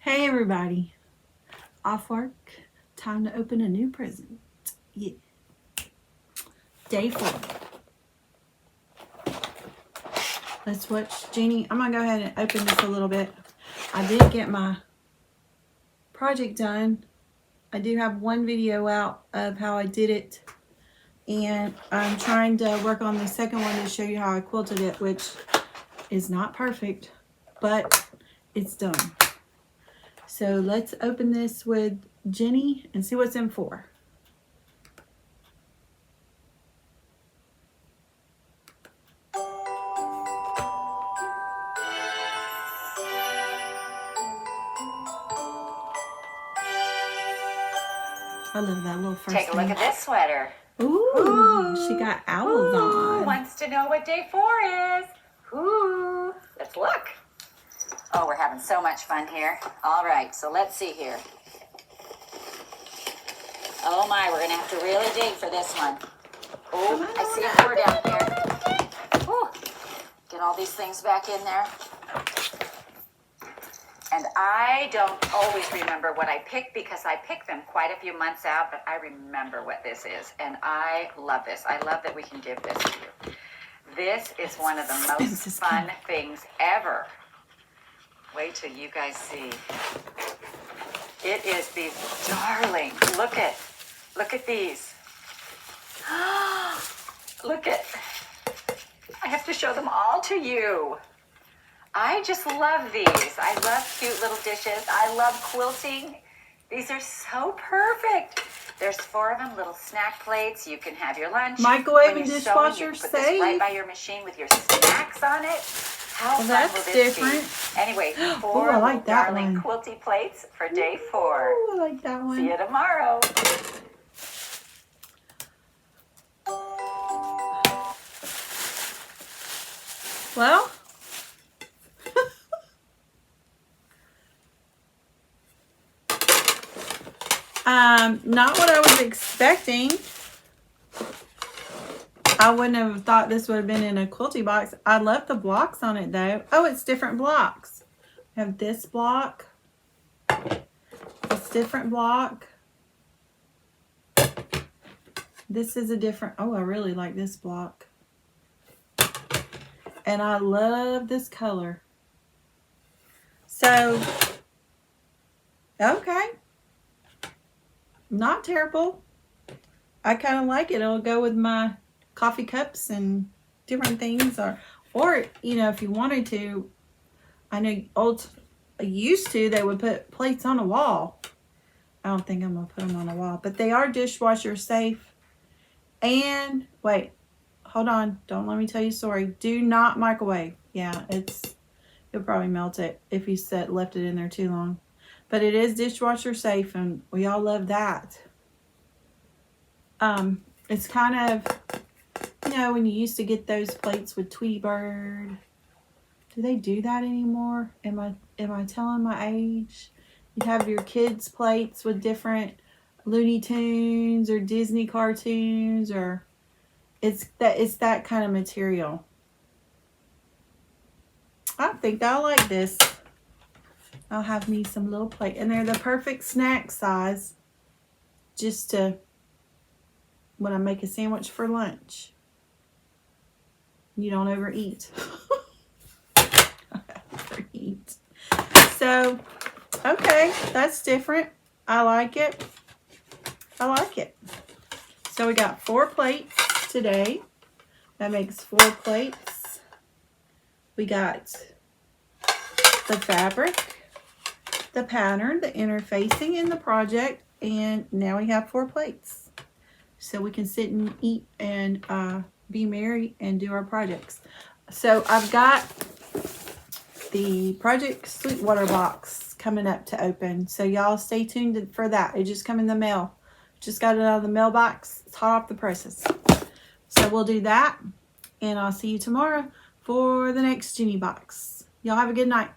Hey everybody, off work, time to open a new present. Yeah. Day 4. Let's watch Jeannie. I'm gonna go ahead and open this a little bit. I did get my project done. I do have one video out of how I did it, and I'm trying to work on the second one to show you how I quilted it, which is not perfect, but it's done. So let's open this with Jenny and see what's in for. I love that little first Take a look thing. at this sweater. Ooh, she got owls on. Who wants to know what day 4 is? Ooh, let's look. Oh, we're having so much fun here. All right, so let's see here. Oh my, we're gonna have to really dig for this one. Oh, I see a 4 down here. Ooh, get all these things back in there. And I don't always remember what I picked because I picked them quite a few months out, but I remember what this is. And I love this. I love that we can give this to you. This is one of the most fun things ever. Wait till you guys see. It is these darling, look at these. Look at, I have to show them all to you. I just love these. I love cute little dishes. I love quilting. These are so perfect. There's 4 of them, little snack plates. You can have your lunch. Microwave and dishwasher safe. Put this right by your machine with your snacks on it. How fun will this be? Anyway, 4 like darling quilty plates for day 4. Ooh, I like that one. See you tomorrow. Well, not what I was expecting. I wouldn't have thought this would have been in a quilty box. I left the blocks on it though. Oh, it's different blocks. I have this block. It's different block. This is a different, oh, I really like this block. And I love this color. So, okay. Not terrible. I kind of like it. It'll go with my coffee cups and different things. Or you know, if you wanted to, I know used to, they would put plates on a wall. I don't think I'm going to put them on a wall. But they are dishwasher safe. And, wait. Hold on. Don't let me tell you a story. Do not microwave. Yeah, you'll probably melt it if you left it in there too long. But it is dishwasher safe, and we all love that. It's kind of, you know, when you used to get those plates with Tweety Bird. Do they do that anymore? Am I telling my age? You'd have your kids' plates with different Looney Tunes or Disney cartoons, or it's that kind of material. I think I like this. I'll have me some little plate. And they're the perfect snack size. Just to, when I make a sandwich for lunch. You don't overeat. Overeat. So, okay. That's different. I like it. I like it. So we got 4 plates today. That makes 4 plates. We got the fabric, the pattern, the interfacing, and the project, and now we have 4 plates. So we can sit and eat and be merry and do our projects. So I've got the Project Sweetwater box coming up to open. So y'all stay tuned for that. It just come in the mail. Just got it out of the mailbox. It's hot off the presses. So we'll do that. And I'll see you tomorrow for the next Jenny box. Y'all have a good night.